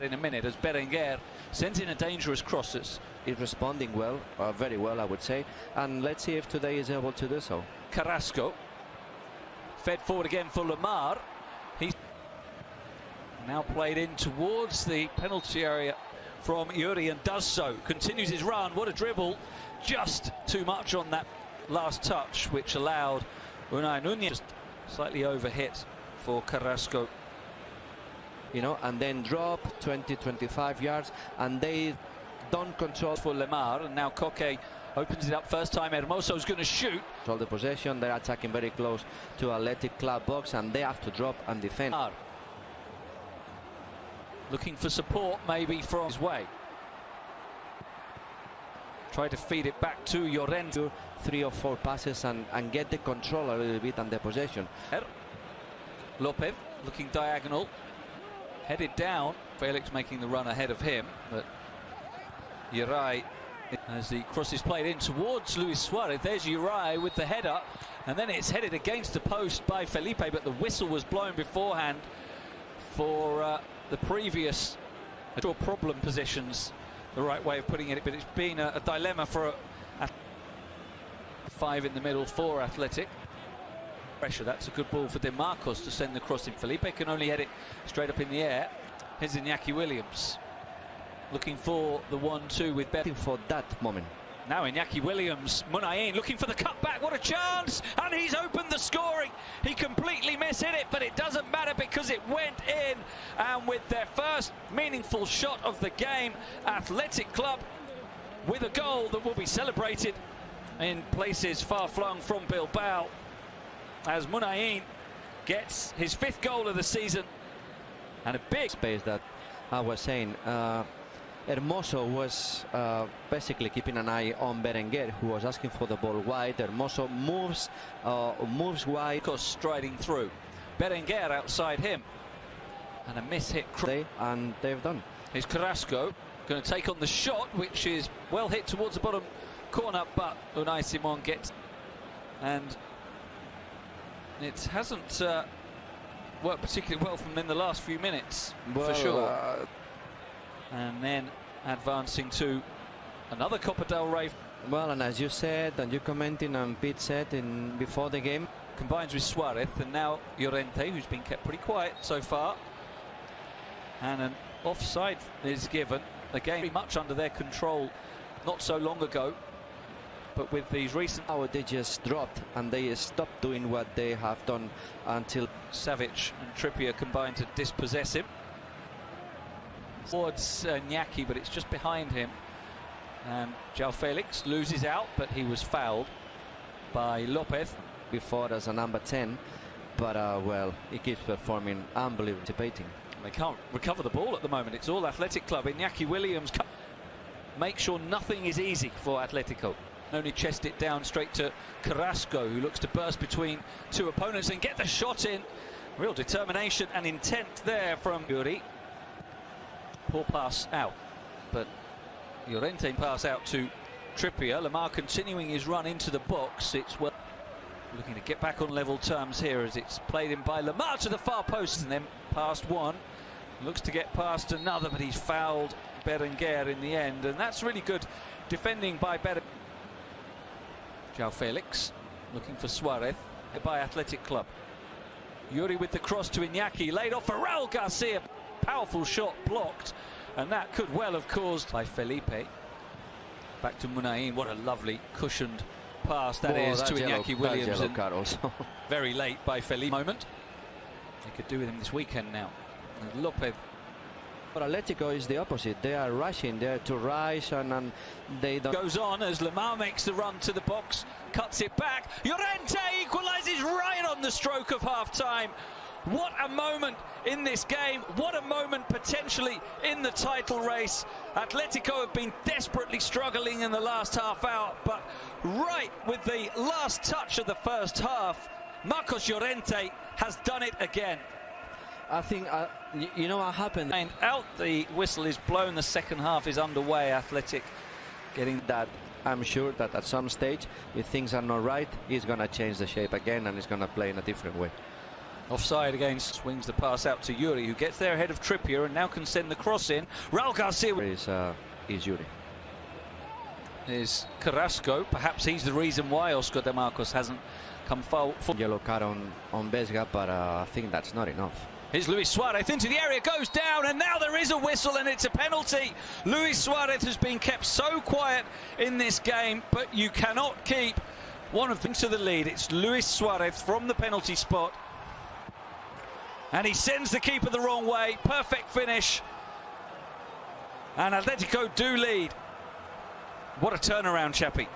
In a minute as Berenguer sends in a dangerous crosses. He's responding well, very well I would say, and let's see if today is able to do so. Carrasco fed forward again for Lemar. He's now played in towards the penalty area from Yuri and does so. Continues his run. What a dribble. Just too much on that last touch, which allowed Unai Nunez just slightly overhit for Carrasco. You know, and then drop 20-25 yards, and they don't control for Lemar, and now Koke opens it up first time. Hermoso's going to shoot. Control the possession. They're attacking very close to Athletic Club box, and they have to drop and defend. Looking for support maybe from his way. Try to feed it back to Llorente. 3 or 4 passes and get the control a little bit and the possession. Lopez looking diagonal. Headed down. Felix making the run ahead of him, but Uri, as the cross is played in towards Luis Suarez. There's Uri with the header, and then it's headed against the post by Felipe, but the whistle was blown beforehand for the previous problem positions. The right way of putting it, but it's been a dilemma for a 5 in the middle for Athletic. Pressure. That's a good ball for De Marcos to send the cross in. Felipe can only head it straight up in the air. Here's Iñaki Williams looking for the 1-2 with betting for that moment. Now Iñaki Williams, Munayin looking for the cutback. What a chance! And he's opened the scoring. He completely mishit it, but it doesn't matter because it went in. And with their first meaningful shot of the game, Athletic Club with a goal that will be celebrated in places far-flung from Bilbao, as Munayin gets his 5th goal of the season. And a big space that I was saying. Hermoso was basically keeping an eye on Berenguer, who was asking for the ball wide. Hermoso moves wide. Striding through. Berenguer outside him. And a miss-hit. And they've done. Here's Carrasco going to take on the shot, which is well hit towards the bottom corner, but Unai Simon gets. And it hasn't worked particularly well from in the last few minutes, for sure. And then advancing to another Copa del Rey. Well, and as you said, and you commenting, and Pete said before the game, combines with Suarez, and now Llorente, who's been kept pretty quiet so far. And an offside is given. The game very much under their control not so long ago. But with these recent they just dropped and they stopped doing what they have done until Savic and Trippier combined to dispossess him. Towards Iñaki, but it's just behind him. And João Felix loses out, but he was fouled by Lopez before as a number 10. But well, he keeps performing unbelievably. They can't recover the ball at the moment. It's all Athletic Club. Iñaki Williams make sure nothing is easy for Atletico. Only chest it down straight to Carrasco, who looks to burst between 2 opponents and get the shot in. Real determination and intent there from Yuri. Poor pass out, but Llorente pass out to Trippier. Lemar continuing his run into the box. It's well looking to get back on level terms here as it's played in by Lemar to the far post and then past one. Looks to get past another, but he's fouled Berenguer in the end, and that's really good defending by Berenguer. João Felix looking for Suarez by Athletic Club. Yuri with the cross to Iñaki, laid off for Raul Garcia. Powerful shot blocked, and that could well have caused by Felipe. Back to Munayin. What a lovely cushioned pass that is to Iñaki Williams. Also. Very late by Felipe. Moment they could do with him this weekend now. And Lopez. But Atletico is the opposite. They are rushing there to rush, and they don't. Goes on as Lemar makes the run to the box, cuts it back. Llorente equalises right on the stroke of half-time. What a moment in this game. What a moment potentially in the title race. Atletico have been desperately struggling in the last half hour, but right with the last touch of the first half, Marcos Llorente has done it again. I think, you know what happened? And out, the whistle is blown, the second half is underway. Athletic getting that. I'm sure that at some stage, if things are not right, he's going to change the shape again and he's going to play in a different way. Offside against, swings the pass out to Yuri, who gets there ahead of Trippier and now can send the cross in. Raul Garcia is Yuri. Is Carrasco. Perhaps he's the reason why Oscar de Marcos hasn't come forward. Yellow card on Vesga, but I think that's not enough. Here's Luis Suarez into the area, goes down, and now there is a whistle and it's a penalty. Luis Suarez has been kept so quiet in this game, but you cannot keep one of them to the lead. It's Luis Suarez from the penalty spot. And he sends the keeper the wrong way. Perfect finish. And Atletico do lead. What a turnaround, Chappie.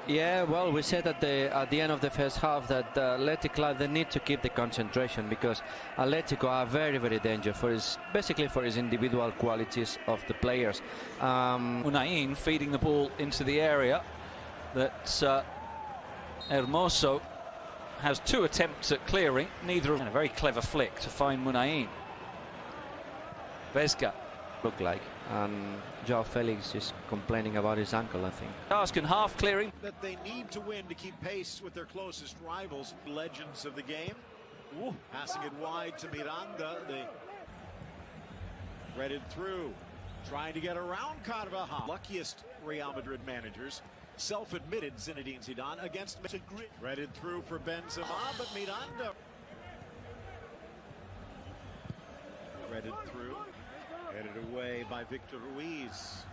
Yeah, well, we said at the end of the first half that Atletico, they need to keep the concentration, because Atletico are very, very dangerous basically for his individual qualities of the players. Unain feeding the ball into the area. That Hermoso has 2 attempts at clearing, neither of them. A very clever flick to find Munain. Vesga. Look like, and Joao Felix is complaining about his ankle, I think. Task and half clearing. That they need to win to keep pace with their closest rivals, legends of the game. Ooh, passing it wide to Miranda. They threaded through, trying to get around Carvajal. Luckiest Real Madrid managers. Self-admitted Zinedine Zidane against threaded through for Benzema, but Miranda threaded through, headed away by Victor Ruiz.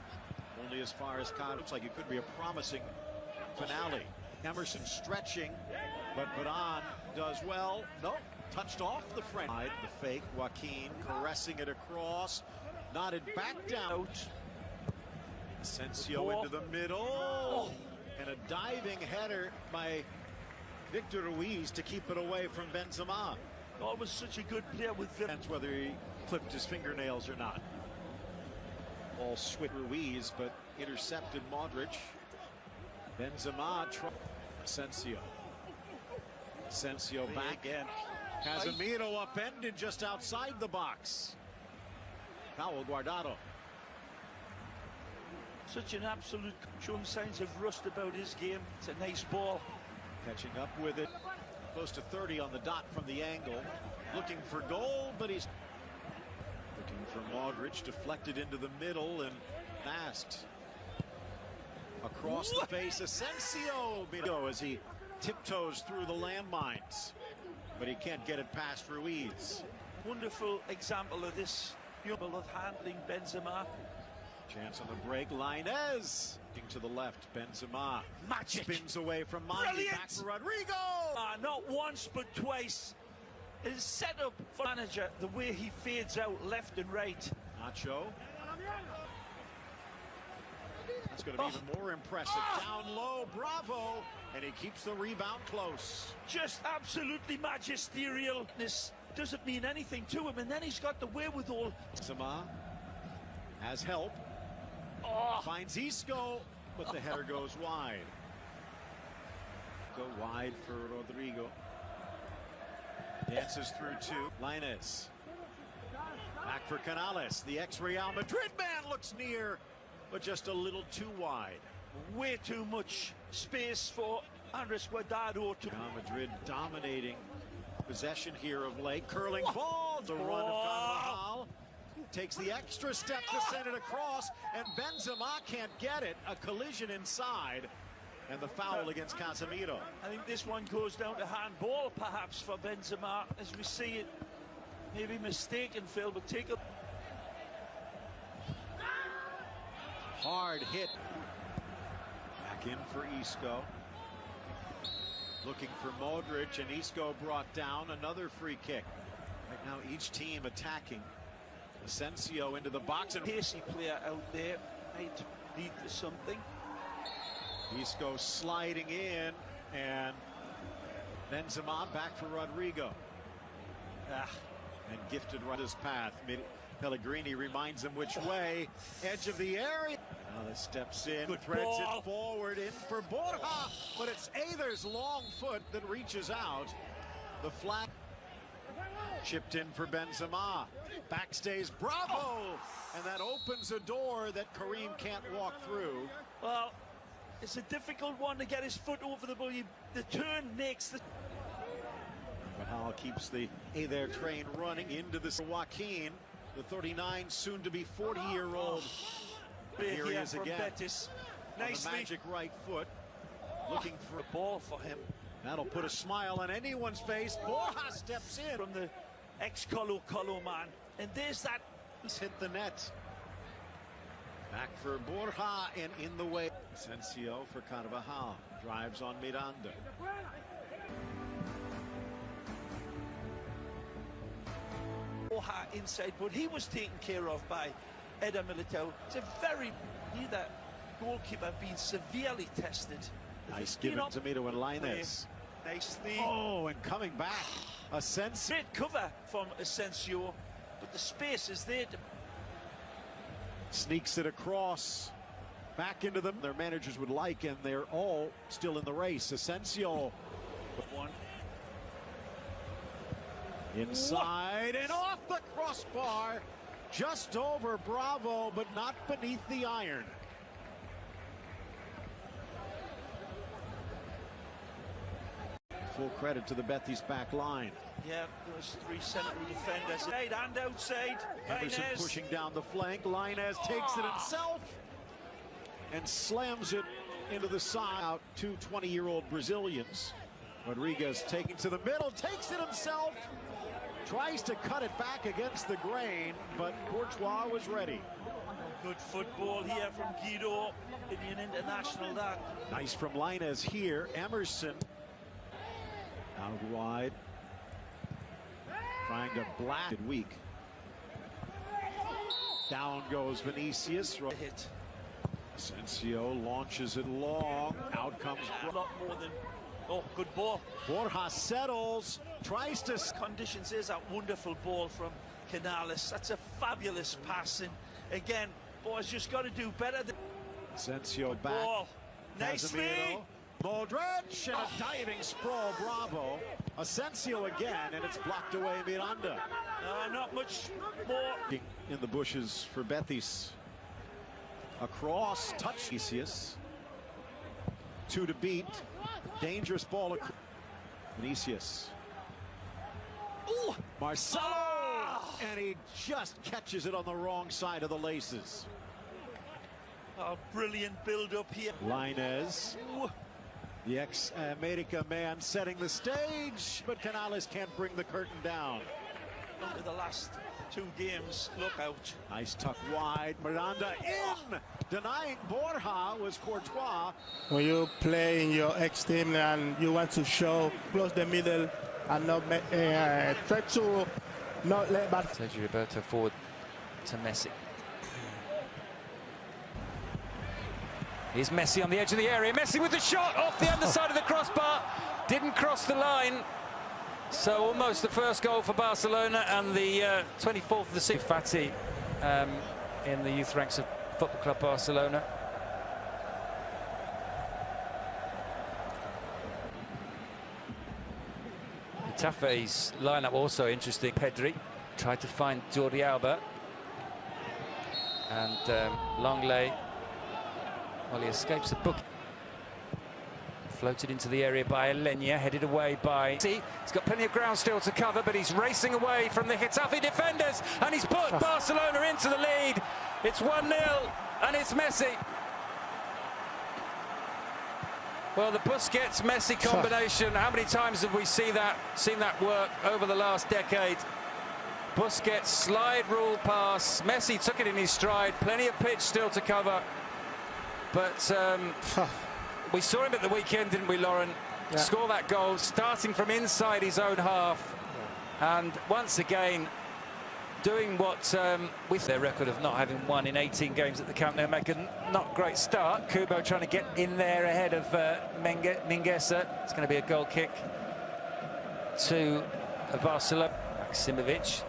Only as far as Khan. Looks like it could be a promising finale. Emerson stretching, but Baran does well. Nope, touched off the French. The fake, Joaquin caressing it across, nodded back down. Asensio into the middle, and a diving header by Victor Ruiz to keep it away from Benzema. Oh, it was such a good player with Depends whether he clipped his fingernails or not. Ball switch Ruiz, but intercepted Modric. Benzema, Asensio. Asensio back in. Casemiro upended just outside the box. Foul, Guardado. Such an absolute, showing signs of rust about his game. It's a nice ball. Catching up with it. Close to 30 on the dot from the angle. Looking for goal, but he's looking for Modric. Deflected into the middle and masked. Across the face, Asensio as he tiptoes through the landmines. But he can't get it past Ruiz. Wonderful example of this, of handling Benzema. Chance on the break, Lainez to the left, Benzema Magic. Spins away from Mandi, back for Rodrigo. Not once but twice. His setup for manager, the way he fades out left and right. Nacho. That's going to be even more impressive. Down low, Bravo, and he keeps the rebound close. Just absolutely magisterial. This doesn't mean anything to him, and then he's got the wherewithal. Benzema has help. Finds Isco, but the header goes wide. Go wide for Rodrigo. Dances through 2. Lainez. Back for Canales. The ex-Real Madrid man looks near, but just a little too wide. Way too much space for Andres Guardado to. Real Madrid dominating possession here of late. Curling ball. The run of Carvajal. Takes the extra step to send it across, and Benzema can't get it. A collision inside, and the foul against Casemiro. I think this one goes down to handball, perhaps, for Benzema, as we see it. Maybe mistaken, Phil, but take a hard hit. Back in for Isco. Looking for Modric, and Isco brought down. Another free kick. Right now, each team attacking. Asensio into the box, and pacey player out there might lead to something. Isco sliding in, and Benzema back for Rodrigo. And gifted right his path. Pellegrini reminds him which way. Edge of the area. Now this steps in, threads it forward, in for Borja, but it's Aether's long foot that reaches out. The flag chipped in for Benzema. Backstays Bravo, and that opens a door that Karim can't walk through. Well, it's a difficult one to get his foot over the ball. The turn makes the. Borja keeps the there train running into the Joaquin, the 39, soon to be 40-year-old. Here he is again. Betis. Nicely. Magic right foot, looking for a ball for him. That'll put a smile on anyone's face. Borja steps in from the ex-Colo man, and there's that. He's hit the net. Back for Borja and in the way. Asensio for Carvajal. Drives on Miranda. Borja inside, but he was taken care of by Eder Militao. It's a very neither goalkeeper being severely tested. Nice given to Mito and Lainez. Nicely. Oh, and coming back. Asensio. Great cover from Asensio, but the space is there to... Sneaks it across, back into them. Their managers would like, and they're all still in the race. Asensio. One. Inside and off the crossbar. Just over Bravo, but not beneath the iron. Full credit to the Betis back line. Yeah, those three central defenders. Inside and outside. Emerson Lainez pushing down the flank. Lainez takes it himself and slams it into the side. Out two 20-year-old Brazilians. Rodriguez taking to the middle, takes it himself. Tries to cut it back against the grain, but Courtois was ready. Good football here from Guido, Indian international. That nice from Lainez here. Emerson out wide, trying to blast it weak. Down goes Vinicius. Hit. Asensio launches it long. Out comes a lot more than. Oh, good ball. Borja settles, tries to. Conditions is that wonderful ball from Canales. That's a fabulous pass. And again, boys just got to do better. Asensio back. Ball. Nicely. Modric and a diving sprawl. Bravo. Asensio again, and it's blocked away Miranda. Not much more. In the bushes for Betis. Across, touch Vinicius. Two to beat. Dangerous ball. Vinicius. Ooh. Marcelo! And he just catches it on the wrong side of the laces. Oh, brilliant build-up here. Lainez. Ooh. The ex-America man setting the stage, but Canales can't bring the curtain down. Under the last two games, look out. Nice tuck wide, Miranda in! Denying Borja was Courtois. When you play in your ex-team and you want to show, close the middle and not try to not let back. Sergio Roberto forward to Messi. Here's Messi on the edge of the area. Messi with the shot off the underside of the crossbar. Didn't cross the line. So almost the first goal for Barcelona and the 24th of the season. Fati in the youth ranks of Football Club Barcelona. Tafe's lineup also interesting. Pedri tried to find Jordi Alba. And Longley, well, he escapes the book. Floated into the area by Alenia, headed away by... He's got plenty of ground still to cover, but he's racing away from the Getafe defenders, and he's put Barcelona into the lead. It's 1-0, and it's Messi. Well, the Busquets-Messi combination, how many times have we seen that work over the last decade? Busquets, slide rule pass, Messi took it in his stride, plenty of pitch still to cover. But we saw him at the weekend, didn't we, Lauren? Yeah. Score that goal, starting from inside his own half. And once again, doing what with their record of not having won in 18 games at the Camp Nou, make a not great start. Kubo trying to get in there ahead of Mingueza. It's going to be a goal kick to Barcelona. Maximovic,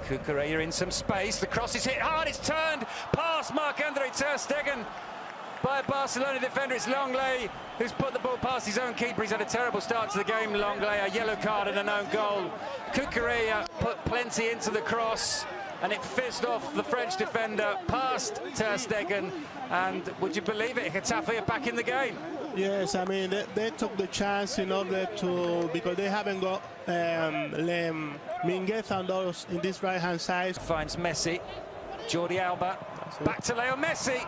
Cucurella in some space. The cross is hit hard, it's turned past Marc-Andre ter Stegen by a Barcelona defender. It's Longley who's put the ball past his own keeper. He's had a terrible start to the game, Longley. A yellow card and an own goal. Cucurella put plenty into the cross, and it fizzed off the French defender past ter Stegen. And would you believe it, Getafe are back in the game. Yes, I mean, they took the chance in order to, because they haven't got Minguez and those in this right-hand side. Finds Messi. Jordi Alba. Back to Leo Messi.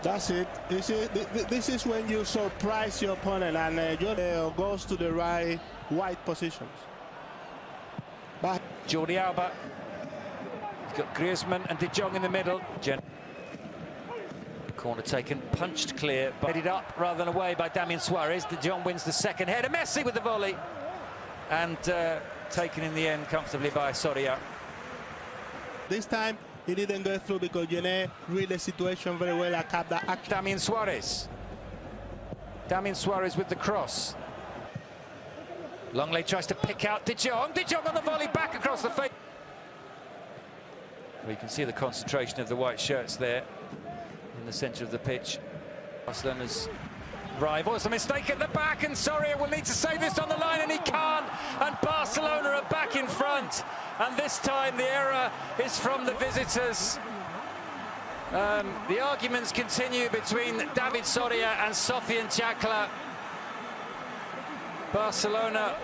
That's it. This is when you surprise your opponent and Jordi goes to the right wide positions. But Jordi Alba. He's got Griezmann and De Jong in the middle. Corner taken, punched clear, but headed up rather than away by Damian Suarez. De Jong wins the second header. Messi with the volley. And taken in the end comfortably by Soria. This time he didn't go through because Jene read the situation very well. I kept that action. Damian Suarez. Damian Suarez with the cross. Longley tries to pick out De Jong. De Jong on the volley, back across the face. Well, you can see the concentration of the white shirts there in the centre of the pitch. Barcelona's rivals. A mistake at the back, and Soria will need to save this on the line, and he can't. And Barcelona are back in front. And this time the error is from the visitors. The arguments continue between David Soria and Sofian Chakla. Barcelona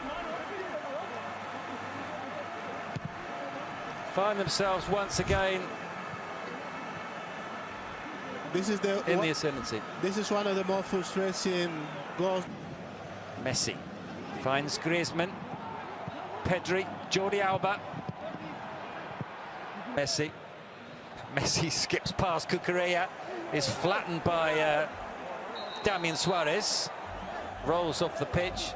find themselves once again in the ascendancy. This is one of the more frustrating goals. Messi finds Griezmann, Pedri, Jordi Alba. Messi skips past Cucurella, is flattened by Damian Suarez, rolls off the pitch.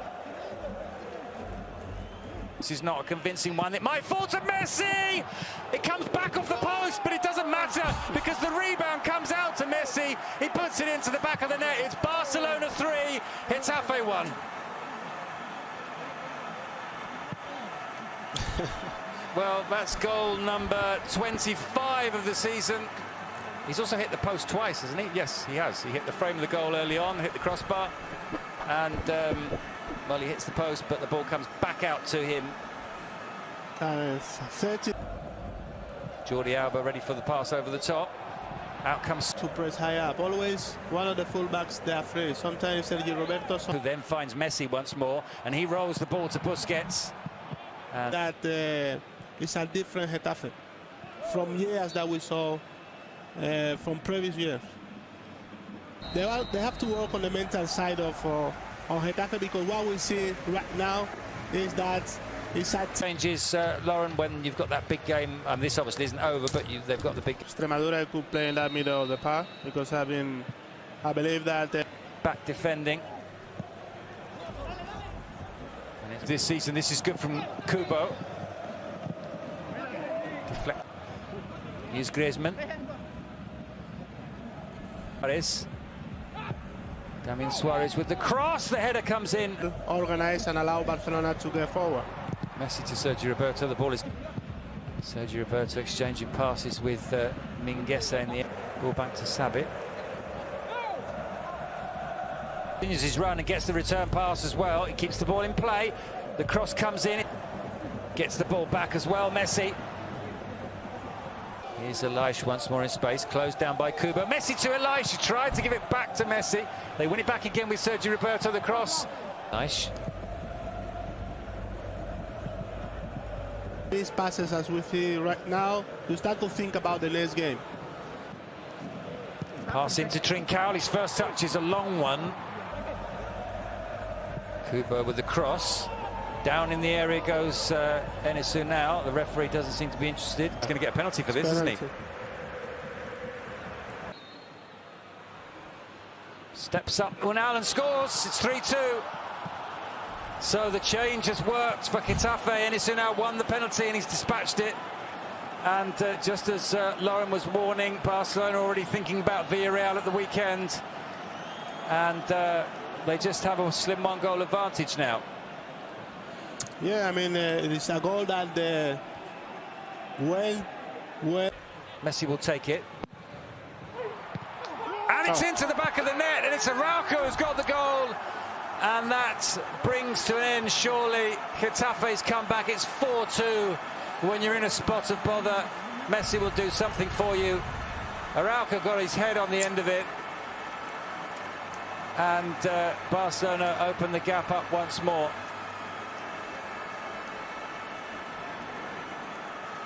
This is not a convincing one. It might fall to Messi. It comes back off the post, but it doesn't matter because the rebound comes out to Messi. He puts it into the back of the net. It's Barcelona 3, Getafe 1. Well, that's goal number 25 of the season. He's also hit the post twice, hasn't he? Yes, he has. He hit the frame of the goal early on, hit the crossbar, and well, he hits the post, but the ball comes back out to him. 30. Jordi Alba ready for the pass over the top. Out comes to press high up. Always one of the fullbacks they are free. Sometimes Sergio Roberto. Who then finds Messi once more, and he rolls the ball to Busquets. And that is a different Getafe from years that we saw from previous years. They have to work on the mental side of on Getafe, because what we see right now is that it's a changes, Lauren, when you've got that big game. This obviously isn't over, but they've got the big. Extremadura could play in that middle of the park, because I believe that back defending. And this season, this is good from Kubo. Deflect. Here's Griezmann. Suarez. Damian Suarez with the cross. The header comes in. Organize and allow Barcelona to get forward. Messi to Sergio Roberto. The ball is Sergio Roberto exchanging passes with Minguez in the end. Ball back to Sabit. Continues his run and gets the return pass as well. He keeps the ball in play. The cross comes in. Gets the ball back as well. Messi. Here's Elish once more in space, closed down by Kubo. Messi to Elish, he tried to give it back to Messi. They win it back again with Sergio Roberto, the cross. Elish. These passes, as we see right now, you start to think about the next game. Pass into Trincao, his first touch is a long one. Kubo with the cross. Down in the area goes Enisu now. The referee doesn't seem to be interested. He's going to get a penalty for this, isn't he? Steps up Unal and scores. It's 3-2. So the change has worked for Getafe. Enisu now won the penalty and he's dispatched it. And just as Lauren was warning, Barcelona already thinking about Villarreal at the weekend. And they just have a slim 1-goal advantage now. Yeah, I mean, it's a goal that well. Messi will take it. And it's into the back of the net, and it's Araujo who's got the goal. And that brings to an end, surely, Getafe's comeback. It's 4-2. When you're in a spot of bother, Messi will do something for you. Araujo got his head on the end of it. And Barcelona opened the gap up once more.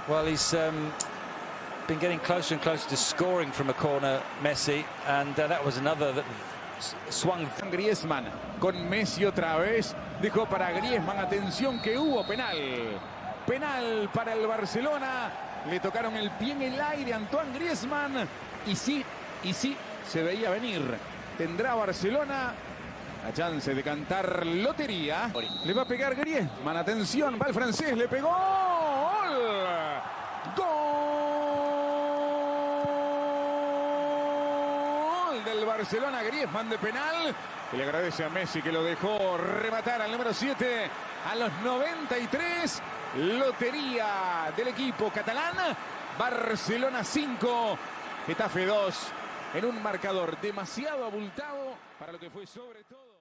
Well, he's been getting closer and closer to scoring from a corner, Messi, and that was another that swung. Griezmann con Messi otra vez, dejó para Griezmann, atención que hubo penal. Penal para el Barcelona, le tocaron el pie en el aire a Antoine Griezmann y sí, se veía venir. Tendrá Barcelona la chance de cantar lotería. Le va a pegar Griezmann, atención, va el francés, le pegó. ¡Gol! ¡Gol del Barcelona! Griezmann de penal. Y le agradece a Messi que lo dejó rematar al número 7 a los 93. Lotería del equipo catalán. Barcelona 5, Getafe 2. En un marcador demasiado abultado para lo que fue sobre todo.